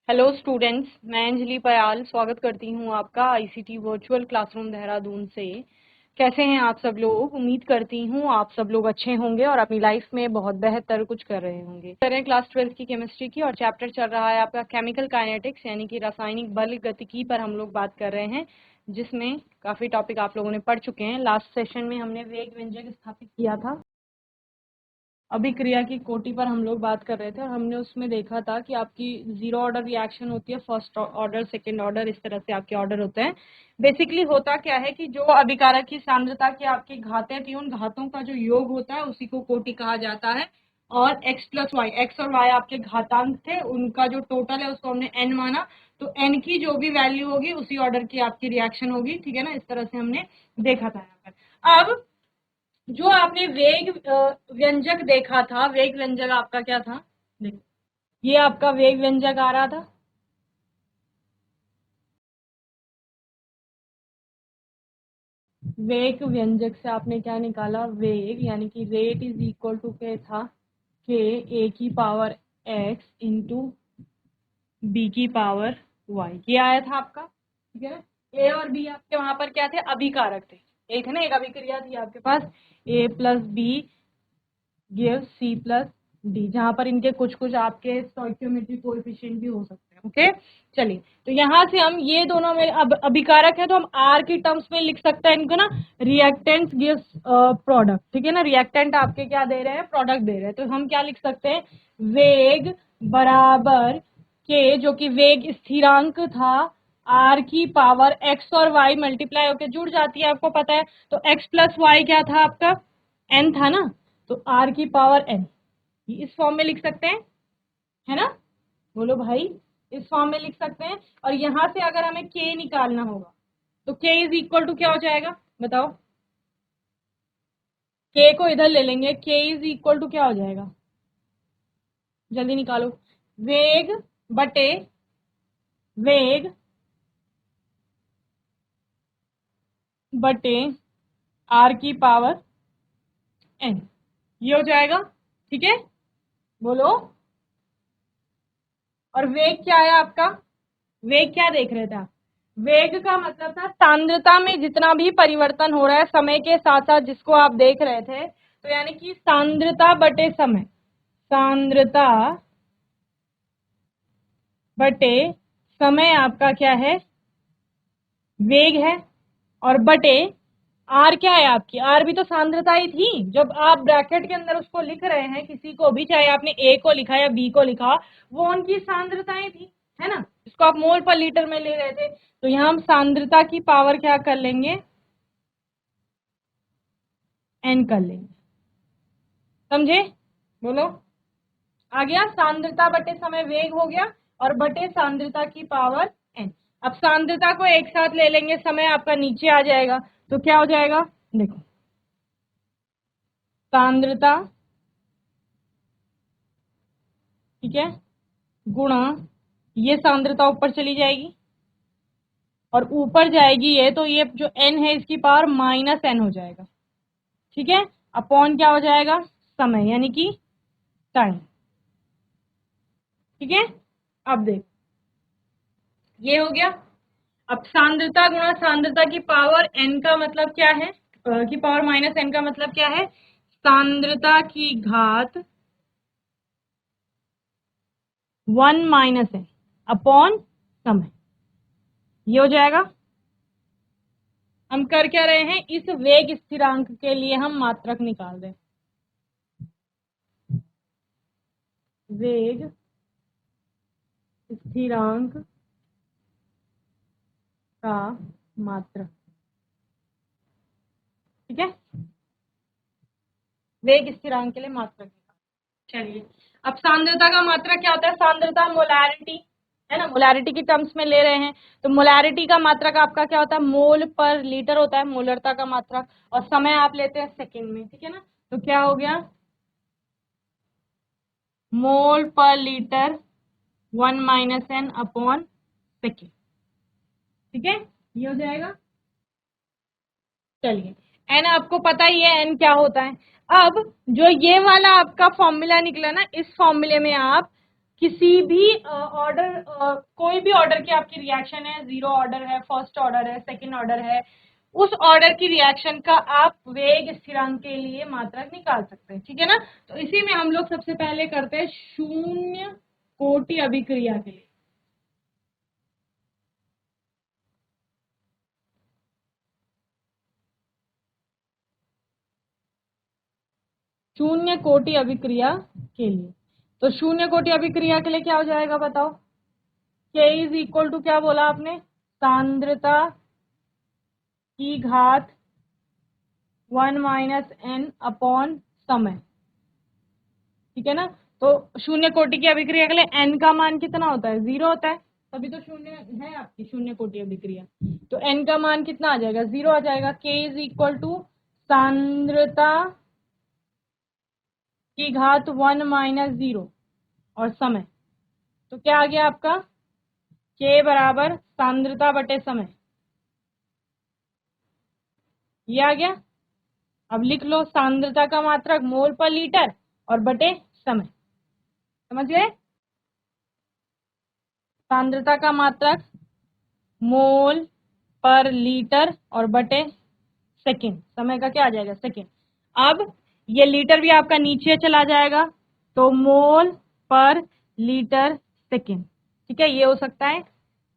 Hello students, मैं अंजलि पयाल स्वागत करती हूँ आपका आईसीटी वर्चुअल क्लासरूम देहरादून से। कैसे हैं आप सब लोग? उम्मीद करती हूँ आप सब लोग अच्छे होंगे और अपनी लाइफ में बहुत बेहतर कुछ कर रहे होंगे। करें क्लास 12 की केमिस्ट्री की और चैप्टर चल रहा है आपका केमिकल काइनेटिक्स यानी कि रासायनिक बल गतिकी पर हम लोग बात कर रहे हैं, जिसमें काफी टॉपिक आप लोगों ने पढ़ चुके हैं। लास्ट सेशन में हमने वेग व्यंजक स्थापित किया था, अभिक्रिया की कोटि पर हम लोग बात कर रहे थे और हमने उसमें देखा था कि आपकी जीरो ऑर्डर रिएक्शन होती है, फर्स्ट ऑर्डर, सेकंड ऑर्डर, इस तरह से आपके ऑर्डर होते हैं। बेसिकली होता क्या है कि जो अभिकारक की सांद्रता की आपकी घातें थी, उन घातों का जो योग होता है उसी को कोटि कहा जाता है। और x प्लस वाई, एक्स और वाई आपके घातांक थे, उनका जो टोटल है उसको हमने n माना, तो n की जो भी वैल्यू होगी उसी ऑर्डर की आपकी रिएक्शन होगी। ठीक है ना, इस तरह से हमने देखा था यहाँ पर। अब जो आपने वेग व्यंजक देखा था, वेग व्यंजक आपका क्या था? देखो, ये आपका वेग व्यंजक आ रहा था। वेग व्यंजक से आपने क्या निकाला? वेग यानी कि रेट इज इक्वल टू क्या था? के ए की पावर एक्स इंटू बी की पावर वाई, ये आया था आपका। ठीक है ना, ए और बी आपके वहां पर क्या थे? अभिकारक थे। एक है ना, एक अभिक्रिया थी आपके पास, A plus B give C plus D, जहां पर इनके कुछ कुछ आपके स्टोइकियोमेट्रिक कोएफिशिएंट भी हो सकते हैं। ओके, चलिए, तो यहां से हम ये दोनों में अभिकारक है तो हम आर की टर्म्स में लिख सकते हैं इनको ना, रिएक्टेंट गिव्स प्रोडक्ट। ठीक है ना, रिएक्टेंट आपके क्या दे रहे हैं? प्रोडक्ट दे रहे हैं। तो हम क्या लिख सकते हैं? वेग बराबर के, जो कि वेग स्थिरांक था, आर की पावर एक्स और वाई मल्टीप्लाई होकर जुड़ जाती है, आपको पता है। तो एक्स प्लस वाई क्या था आपका? एन था ना, तो आर की पावर एन, इस फॉर्म में लिख सकते हैं, है ना? बोलो भाई, इस फॉर्म में लिख सकते हैं। और यहां से अगर हमें के निकालना होगा तो के इज इक्वल टू क्या हो जाएगा? बताओ, के को इधर ले लेंगे, के इज इक्वल टू क्या हो जाएगा? जल्दी निकालो। वेग बटे वेग बटे आर की पावर एन, ये हो जाएगा। ठीक है, बोलो। और वेग क्या है आपका? वेग क्या देख रहे थे आप? वेग का मतलब था सांद्रता में जितना भी परिवर्तन हो रहा है समय के साथ साथ, जिसको आप देख रहे थे। तो यानी कि सांद्रता बटे समय, सांद्रता बटे समय आपका क्या है? वेग है। और बटे आर क्या है आपकी? आर भी तो सांद्रता ही थी। जब आप ब्रैकेट के अंदर उसको लिख रहे हैं किसी को भी, चाहे आपने ए को लिखा या बी को लिखा, वो उनकी सांद्रताएं थी, है ना, जिसको आप मोल पर लीटर में ले रहे थे। तो यहाँ हम सांद्रता की पावर क्या कर लेंगे? एन कर लेंगे। समझे? बोलो। आ गया, सांद्रता बटे समय वेग हो गया, और बटे सांद्रता की पावर एन। अब सांद्रता को एक साथ ले लेंगे, समय आपका नीचे आ जाएगा, तो क्या हो जाएगा? देखो, सांद्रता, ठीक है, गुणा, ये सांद्रता ऊपर चली जाएगी और ऊपर जाएगी ये, तो ये जो एन है इसकी पावर माइनस एन हो जाएगा। ठीक है, अपॉन क्या हो जाएगा? समय यानी कि टाइम। ठीक है, अब देख, ये हो गया। अब सांद्रता गुणा सांद्रता की पावर एन का मतलब क्या है? की पावर माइनस एन का मतलब क्या है? सांद्रता की घात 1 माइनस एन अपॉन समय, ये हो जाएगा। हम कर क्या रहे हैं? इस वेग स्थिरांक के लिए हम मात्रक निकाल रहे हैं। वेग स्थिरांक का मात्रक, ठीक है, वेग स्थिरांक के लिए मात्रक निकाल। चलिए, अब सांद्रता का मात्रक क्या होता है? सांद्रता मोलैरिटी, है ना, मोलैरिटी की टर्म्स में ले रहे हैं। तो मोलैरिटी का मात्रक आपका क्या होता है? मोल पर लीटर होता है मोलरता का मात्रक, और समय आप लेते हैं सेकंड में। ठीक है ना, तो क्या हो गया? Mole per litre 1 minus N upon second. ठीक है, ये हो जाएगा। चलिए, एन आपको पता ही है एन क्या होता है। अब जो ये वाला आपका फॉर्मूला निकला ना, इस फॉर्मूले में आप किसी भी ऑर्डर, कोई भी ऑर्डर की आपकी रिएक्शन है, 0 ऑर्डर है, फर्स्ट ऑर्डर है, सेकंड ऑर्डर है, उस ऑर्डर की रिएक्शन का आप वेग स्थिरांक के लिए मात्रक निकाल सकते हैं, ठीक है ना। तो इसी में हम लोग सबसे पहले करते हैं शून्य कोटि अभिक्रिया के लिए। शून्य कोटि अभिक्रिया के लिए, तो शून्य कोटि अभिक्रिया के लिए क्या हो जाएगा बताओ। K इज इक्वल टू क्या बोला आपने, सांद्रता की घात 1 माइनस एन अपॉन समय, ठीक है ना। तो शून्य कोटि की अभिक्रिया के लिए n का मान कितना होता है, 0 होता है, तभी तो शून्य है आपकी शून्य कोटि अभिक्रिया। तो n का मान कितना आ जाएगा, 0 आ जाएगा। K इज इक्वल टू सांद्रता की घात 1 माइनस 0 और समय, तो क्या आ गया आपका, K बराबर सांद्रता बटे समय, ये आ गया। अब लिख लो सांद्रता का मात्रक मोल पर लीटर और बटे समय, समझ गए। सांद्रता का मात्रक मोल पर लीटर और बटे सेकेंड, समय का क्या आ जाएगा, सेकेंड। अब ये लीटर भी आपका नीचे चला जाएगा, तो मोल पर लीटर सेकेंड, ठीक है, ये हो सकता है।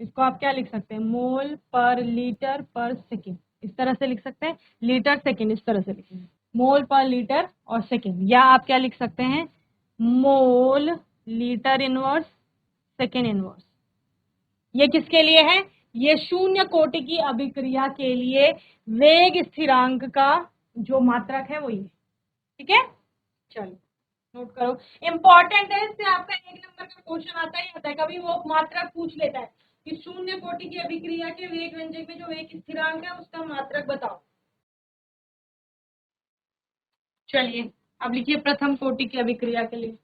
इसको आप क्या लिख सकते हैं, मोल पर लीटर पर सेकेंड, इस तरह से लिख सकते हैं। लीटर सेकेंड इस तरह से लिखेंगे, मोल पर लीटर और सेकेंड, या आप क्या लिख सकते हैं, मोल लीटर इनवर्स सेकेंड इनवर्स। ये किसके लिए है, ये शून्य कोटि की अभिक्रिया के लिए वेग स्थिरांक का जो मात्रक है वो ये, ठीक है। चलो नोट करो, इंपॉर्टेंट है, इससे आपका 1 नंबर का क्वेश्चन आता ही आता है, कभी वो मात्रक पूछ लेता है कि शून्य कोटि की अभिक्रिया के वेग व्यंजक में जो वेग स्थिरांक है उसका मात्रक बताओ। चलिए अब लिखिए प्रथम कोटि की अभिक्रिया के लिए।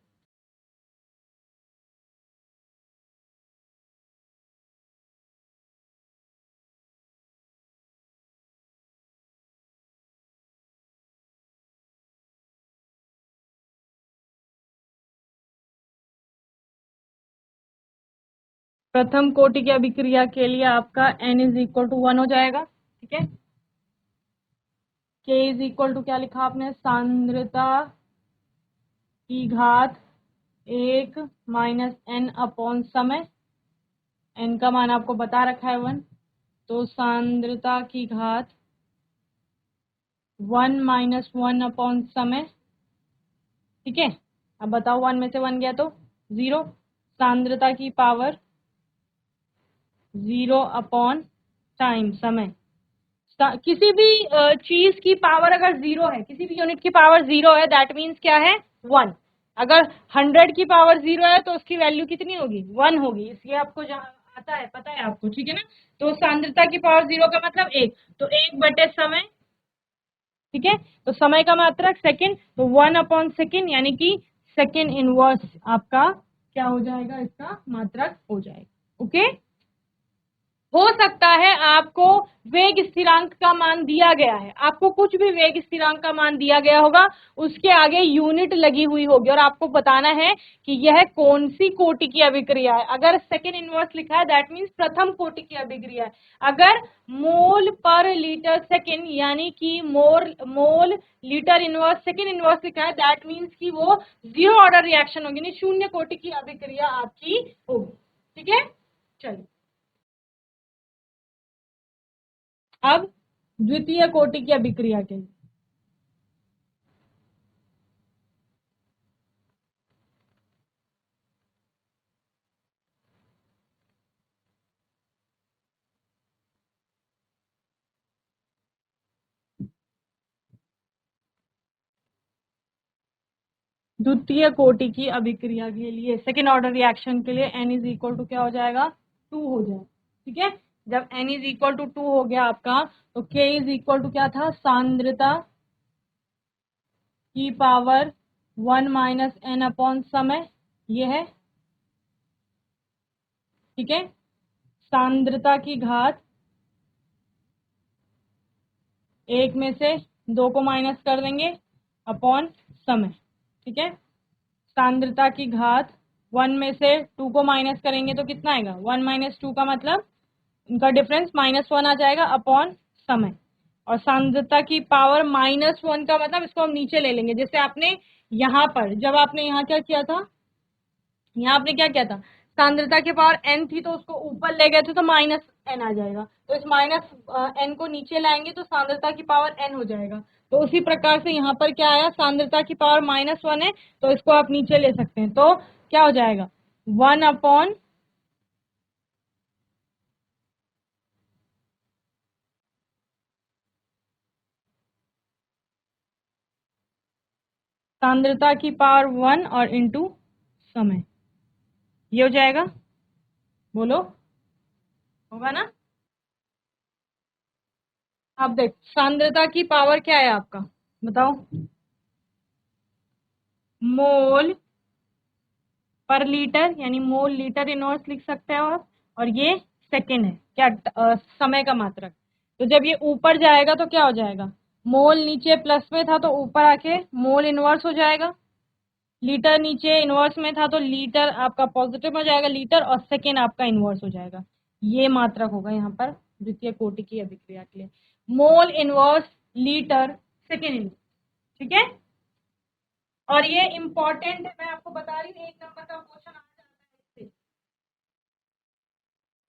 प्रथम कोटि की अभिक्रिया के लिए आपका n इज इक्वल टू 1 हो जाएगा, ठीक है। K इज इक्वल टू क्या लिखा आपने, सांद्रता की घात 1 माइनस एन अपॉन समय, n का मान आपको बता रखा है 1, तो सांद्रता की घात 1 माइनस 1 अपॉन समय, ठीक है। अब बताओ 1 में से 1 गया तो 0, सांद्रता की पावर 0 अपॉन टाइम समय। किसी भी चीज की पावर अगर 0 है, किसी भी यूनिट की पावर 0 है, दैट मीन्स क्या है, 1। अगर 100 की पावर 0 है तो उसकी वैल्यू कितनी होगी, 1 होगी, इसलिए आपको आता है, पता है आपको, ठीक है ना। तो सांद्रता की पावर 0 का मतलब 1, तो 1 बटे समय, ठीक है। तो समय का मात्रक सेकंड, तो 1 अपॉन सेकंड, यानी कि सेकंड इनवर्स आपका क्या हो जाएगा, इसका मात्रक हो जाएगा, ओके। हो सकता है आपको वेग स्थिरांक का मान दिया गया है, आपको कुछ भी वेग स्थिरांक का मान दिया गया होगा, उसके आगे यूनिट लगी हुई होगी और आपको बताना है कि यह कौन सी कोटि की अभिक्रिया है। अगर सेकेंड इनवर्स लिखा है दैट मीन्स प्रथम कोटि की अभिक्रिया है। अगर मोल पर लीटर सेकेंड यानी कि मोल लीटर इनवर्स सेकेंड इनवर्स लिखा है दैट मीन्स कि वो 0 ऑर्डर रिएक्शन होगी, नहीं शून्य कोटि की अभिक्रिया आपकी होगी, ठीक है। चलिए अब द्वितीय कोटि की अभिक्रिया के लिए, द्वितीय कोटि की अभिक्रिया के लिए सेकेंड ऑर्डर रिएक्शन के लिए n इज इक्वल टू क्या हो जाएगा, 2 हो जाएगा, ठीक है। जब n इज इक्वल टू 2 हो गया आपका, तो k इज इक्वल टू क्या था, सांद्रता की पावर 1 माइनस एन अपॉन समय, ये है, ठीक है। सांद्रता की घात 1 में से 2 को माइनस कर देंगे अपॉन समय, ठीक है। सांद्रता की घात 1 में से 2 को माइनस करेंगे तो कितना आएगा, 1 माइनस 2 का मतलब इनका डिफरेंस -1 आ जाएगा अपॉन समय। और सांद्रता की पावर -1 का मतलब इसको हम नीचे ले लेंगे, जैसे आपने यहाँ पर जब आपने यहाँ क्या किया था, यहाँ आपने क्या किया था, सांद्रता की पावर n थी तो उसको ऊपर ले गए थे तो -n आ जाएगा, तो इस -n को नीचे लाएंगे तो सांद्रता की पावर n हो जाएगा। तो उसी प्रकार से यहाँ पर क्या आया, सांद्रता की पावर -1 है तो इसको आप नीचे ले सकते हैं, तो क्या हो जाएगा 1 अपॉन सांद्रता की पावर 1 और इंटू समय, ये हो जाएगा, बोलो होगा ना। अब देख सांद्रता की पावर क्या है आपका, बताओ, मोल पर लीटर, यानी मोल लीटर इनवर्स लिख सकते हो आप, और ये सेकेंड है क्या, समय का मात्रक। तो जब ये ऊपर जाएगा तो क्या हो जाएगा, मोल नीचे प्लस में था तो ऊपर आके मोल इनवर्स हो जाएगा, लीटर नीचे इनवर्स में था तो लीटर आपका पॉजिटिव हो जाएगा लीटर, और सेकेंड आपका इनवर्स हो जाएगा। ये मात्रक होगा यहाँ पर द्वितीय कोटि की अभिक्रिया के लिए, mole inverse litre second inverse, ठीक है। और ये इंपॉर्टेंट है, मैं आपको बता रही हूँ, 1 नंबर का क्वेश्चन आ जाता है इससे,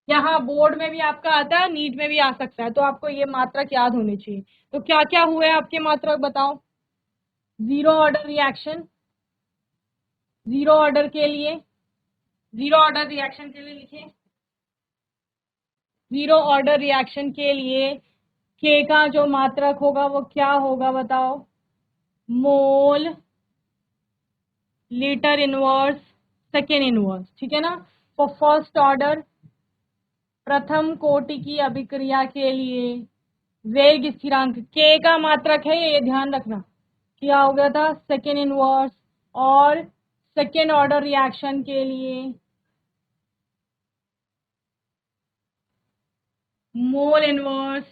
यहाँ बोर्ड में भी आपका आता है, नीट में भी आ सकता है, तो आपको ये मात्रक याद होनी चाहिए। तो क्या क्या हुए आपके मात्रक बताओ, zero order reaction, zero order के लिए, जीरो ऑर्डर रिएक्शन के लिए लिखे, जीरो ऑर्डर रिएक्शन के लिए के का जो मात्रक होगा वो क्या होगा बताओ, मोल लीटर इनवर्स सेकेंड इनवर्स, ठीक है ना। फॉर फर्स्ट ऑर्डर, प्रथम कोटि की अभिक्रिया के लिए वेग स्थिरांक के का मात्रक है, ये ध्यान रखना, क्या हो गया था सेकेंड इनवर्स। और सेकेंड ऑर्डर रिएक्शन के लिए mole inverse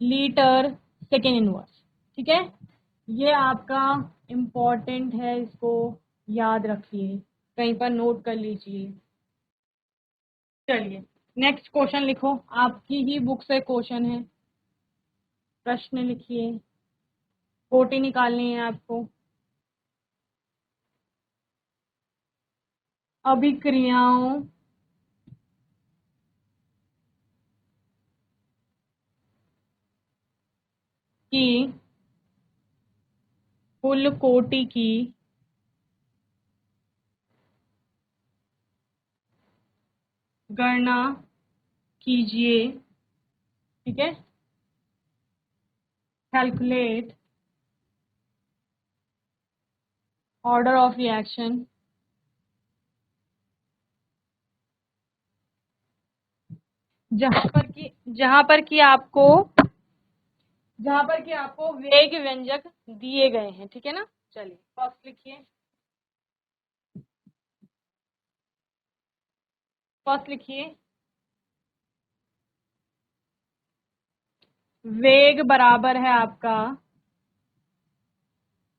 litre second inverse, ठीक है। ये आपका इम्पोर्टेंट है, इसको याद रखिए, कहीं पर नोट कर लीजिए। चलिए नेक्स्ट क्वेश्चन लिखो, आपकी ही बुक से क्वेश्चन है, प्रश्न लिखिए, कोटि निकालनी है आपको। अभिक्रियाओं की कुल कोटि की गणना कीजिए, ठीक है, कैलकुलेट ऑर्डर ऑफ रिएक्शन जहां पर कि आपको वेग व्यंजक दिए गए हैं, ठीक है ना। चलिए फर्स्ट लिखिए, फर्स्ट लिखिए, वेग बराबर है आपका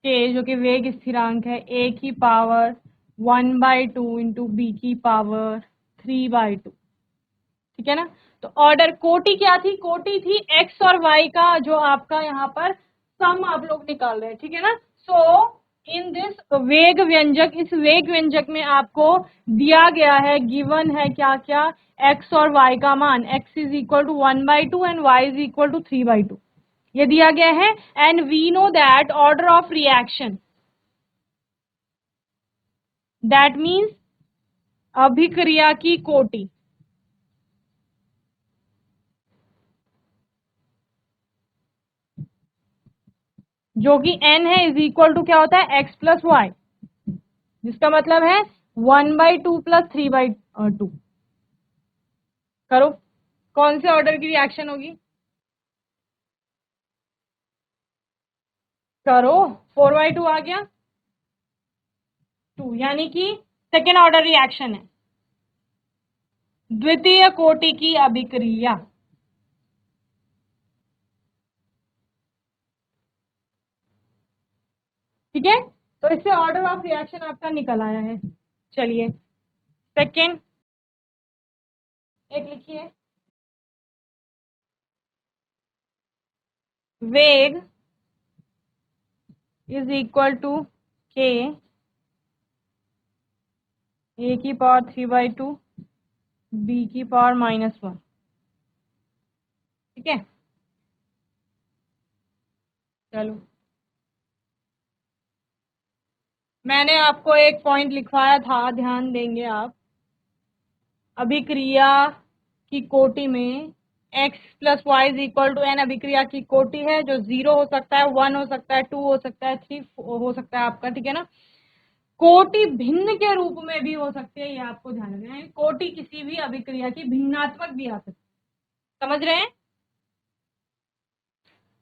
के, जो कि वेग स्थिरांक है, ए की पावर 1/2 इंटू बी की पावर 3/2, ठीक है ना। तो ऑर्डर कोटि क्या थी, कोटि थी एक्स और वाई का जो आपका यहाँ पर सम आप लोग निकाल रहे हैं, ठीक है ना। सो इन दिस वेग व्यंजक, इस वेग व्यंजक में आपको दिया गया है, गिवन है क्या क्या, एक्स और वाई का मान, X is equal to 1/2 and Y is equal to 3/2, ये दिया गया है। And we know that order of reaction, that means अभिक्रिया की कोटि, जो कि n है, इज इक्वल टू क्या होता है, x प्लस वाई, जिसका मतलब है 1/2 प्लस 3/2। करो, कौन से ऑर्डर की रिएक्शन होगी, करो, 4/2 आ गया, 2, यानी कि सेकेंड ऑर्डर रिएक्शन है, द्वितीय कोटि की अभिक्रिया, ठीक है। तो इससे ऑर्डर ऑफ रिएक्शन आपका निकल आया है। चलिए सेकेंड एक लिखिए, वेग इज इक्वल टू के ए की पावर 3/2 बी की पावर -1। ठीक है, चलो मैंने आपको एक पॉइंट लिखवाया था, ध्यान देंगे आप। अभिक्रिया की कोटि में x plus Y is equal to N अभिक्रिया की कोटि है, जो 0 हो सकता है, 1 हो सकता है, 2 हो सकता है, 3 हो सकता है आपका। ठीक है ना, कोटि भिन्न के रूप में भी हो सकती है, ये आपको ध्यान रखना है। कोटि किसी भी अभिक्रिया की भिन्नात्मक भी आ सकती है, समझ रहे हैं।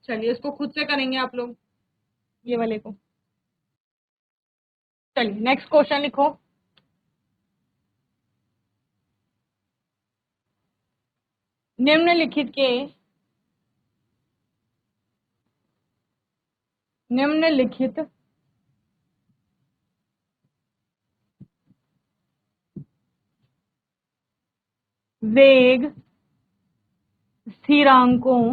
चलिए इसको खुद से करेंगे आप लोग, ये वाले को। चलिए नेक्स्ट क्वेश्चन लिखो। निम्नलिखित वेग स्थिरांकों,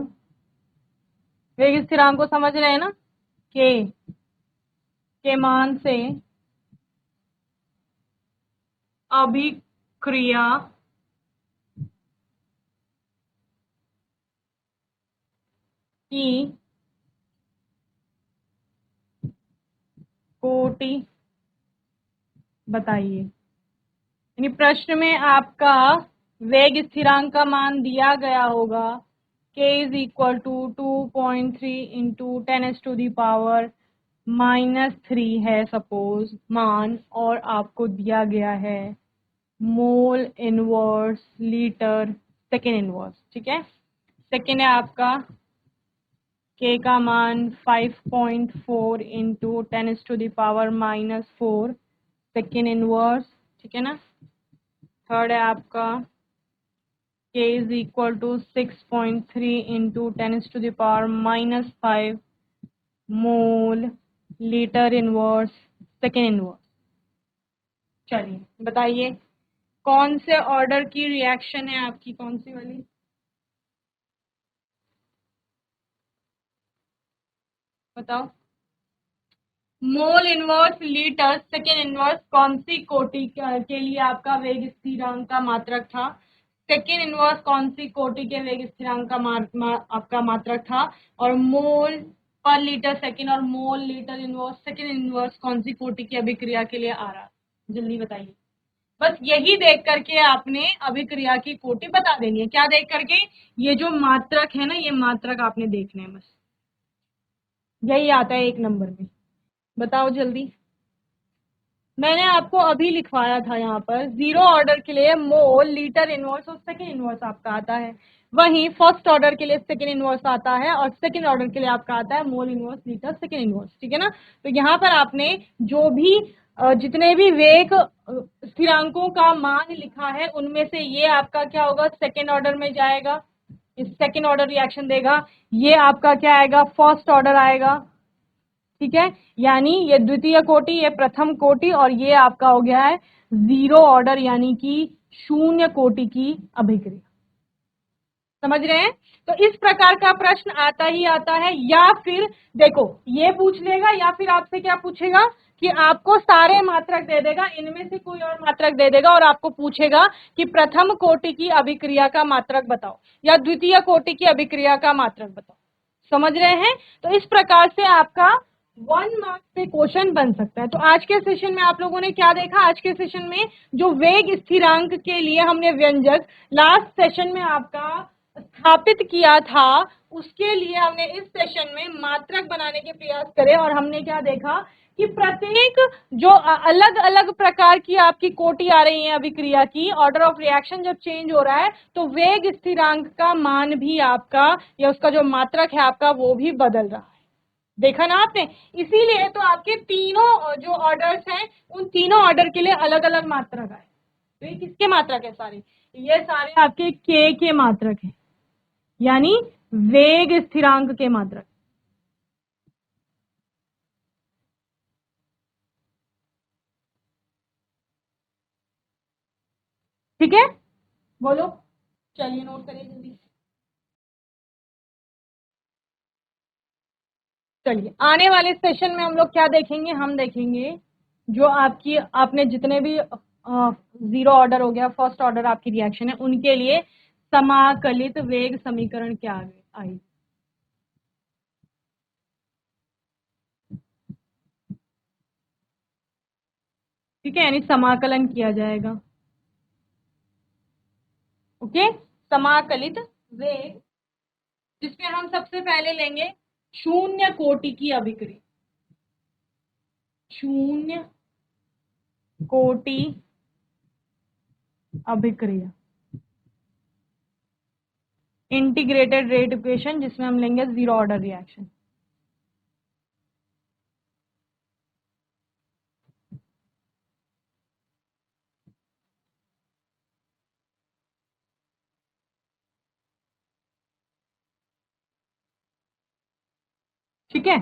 वेग स्थिरांक को समझ रहे हैं ना, के मान से अभिक्रिया की कोटि बताइए। यानी प्रश्न में आपका वेग स्थिरांक का मान दिया गया होगा, k is equal to 2.3 into 10⁻³ -3 है सपोज मान, और आपको दिया गया है mole inverse litre second inverse. ठीक है, सेकेंड है आपका k का मान 5.4 इंटू 10⁻⁻4 सेकेंड इनवर्स। ठीक है ना, थर्ड है आपका k is equal to 6.3 into 10⁻⁻5 mole litre inverse second inverse. चलिए बताइए कौन से ऑर्डर की रिएक्शन है आपकी, कौन सी वाली, बताओ। Mole inverse litre second inverse कौन सी कोटि के लिए आपका वेग स्थिरांक का मात्रक था, सेकेंड इनवर्स कौन सी कोटि के वेग स्थिरांक का आपका मात्रक था, और मोल पर लीटर सेकेंड और मोल लीटर इनवर्स सेकेंड इनवर्स कौन सी कोटि की अभिक्रिया के लिए आ रहा, जल्दी बताइए। बस यही देख करके आपने अभिक्रिया की कोटि बता देनी है। क्या देख करके, ये जो मात्रक है ना, ये मात्रक आपने देखने हैं, बस यही आता है 1 नंबर में। बताओ जल्दी, मैंने आपको अभी लिखवाया था यहाँ पर, 0 ऑर्डर के लिए मोल लीटर इनवर्स और सेकेंड इनवर्स आपका आता है, वहीं फर्स्ट ऑर्डर के लिए सेकेंड इनवर्स आता है, और सेकेंड ऑर्डर के लिए आपका आता है mole inverse litre second inverse. ठीक है ना, तो यहाँ पर आपने जो भी जितने भी वेग स्थिरांकों का मान लिखा है, उनमें से ये आपका क्या होगा, सेकेंड ऑर्डर में जाएगा, इस सेकेंड ऑर्डर रिएक्शन देगा। ये आपका क्या आएगा, फर्स्ट ऑर्डर आएगा। ठीक है, यानी ये द्वितीय कोटि, ये प्रथम कोटि, और ये आपका हो गया है 0 ऑर्डर यानी कि शून्य कोटि की अभिक्रिया। समझ रहे हैं, तो इस प्रकार का प्रश्न आता ही आता है। या फिर देखो ये पूछ लेगा, या फिर आपसे क्या पूछेगा कि आपको सारे मात्रक दे देगा, इनमें से कोई और मात्रक दे देगा, और आपको पूछेगा कि प्रथम कोटि की अभिक्रिया का मात्रक बताओ या द्वितीय कोटि की अभिक्रिया का मात्रक बताओ। समझ रहे हैं, तो इस प्रकार से आपका 1 मार्क्स पे क्वेश्चन बन सकता है। तो आज के सेशन में आप लोगों ने क्या देखा, आज के सेशन में जो वेग स्थिरांक के लिए हमने व्यंजक लास्ट सेशन में आपका स्थापित किया था, उसके लिए हमने इस सेशन में मात्रक बनाने के प्रयास करे, और हमने क्या देखा कि प्रत्येक जो अलग अलग प्रकार की आपकी कोटि आ रही है अभिक्रिया की, ऑर्डर ऑफ रिएक्शन जब चेंज हो रहा है, तो वेग स्थिरांक का मान भी आपका, या उसका जो मात्रक है आपका, वो भी बदल रहा है। देखा ना आपने, इसीलिए तो आपके तीनों जो ऑर्डर्स हैं, उन तीनों ऑर्डर के लिए अलग अलग मात्रक आए। तो ये किसके मात्रक है सारे, ये सारे आपके के मात्रक हैं, यानी वेग स्थिरांक के मात्रक। ठीक है, बोलो, चलिए नोट करिए जल्दी। चलिए आने वाले सेशन में हम लोग क्या देखेंगे, हम देखेंगे जो आपकी आपने जितने भी जीरो ऑर्डर हो गया, फर्स्ट ऑर्डर आपकी रिएक्शन है, उनके लिए समाकलित वेग समीकरण क्या आई। ठीक है, यानी समाकलन किया जाएगा। ओके, समाकलित वेग, जिसमें हम सबसे पहले लेंगे शून्य कोटि की अभिक्रिया, शून्य कोटि अभिक्रिया, इंटीग्रेटेड रेट इक्वेशन, जिसमें हम लेंगे जीरो ऑर्डर रिएक्शन। ठीक है,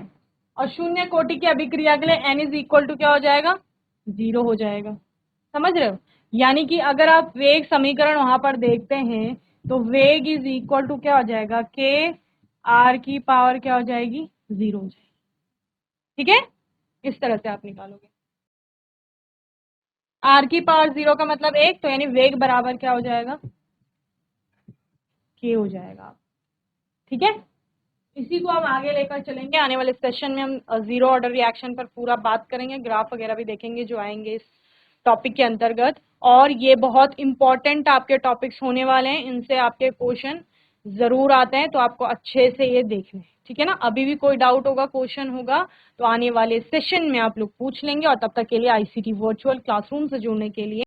और शून्य कोटि की अभिक्रिया के लिए n इज इक्वल टू क्या हो जाएगा, जीरो हो जाएगा। समझ रहे हो, यानी कि अगर आप वेग समीकरण वहां पर देखते हैं तो वेग इज इक्वल टू क्या हो जाएगा, के आर की पावर क्या हो जाएगी, जीरो हो जाएगी। ठीक है, इस तरह से आप निकालोगे। आर की पावर जीरो का मतलब एक, तो यानी वेग बराबर क्या हो जाएगा, के हो जाएगा। ठीक है, इसी को हम आगे लेकर चलेंगे। आने वाले सेशन में हम जीरो ऑर्डर रिएक्शन पर पूरा बात करेंगे, ग्राफ वगैरह भी देखेंगे जो आएंगे इस टॉपिक के अंतर्गत। और ये बहुत इंपॉर्टेंट आपके टॉपिक्स होने वाले हैं, इनसे आपके क्वेश्चन जरूर आते हैं, तो आपको अच्छे से ये देखने हैं। ठीक है ना, अभी भी कोई डाउट होगा, क्वेश्चन होगा, तो आने वाले सेशन में आप लोग पूछ लेंगे। और तब तक के लिए आईसीटी वर्चुअल क्लासरूम से जुड़ने के लिए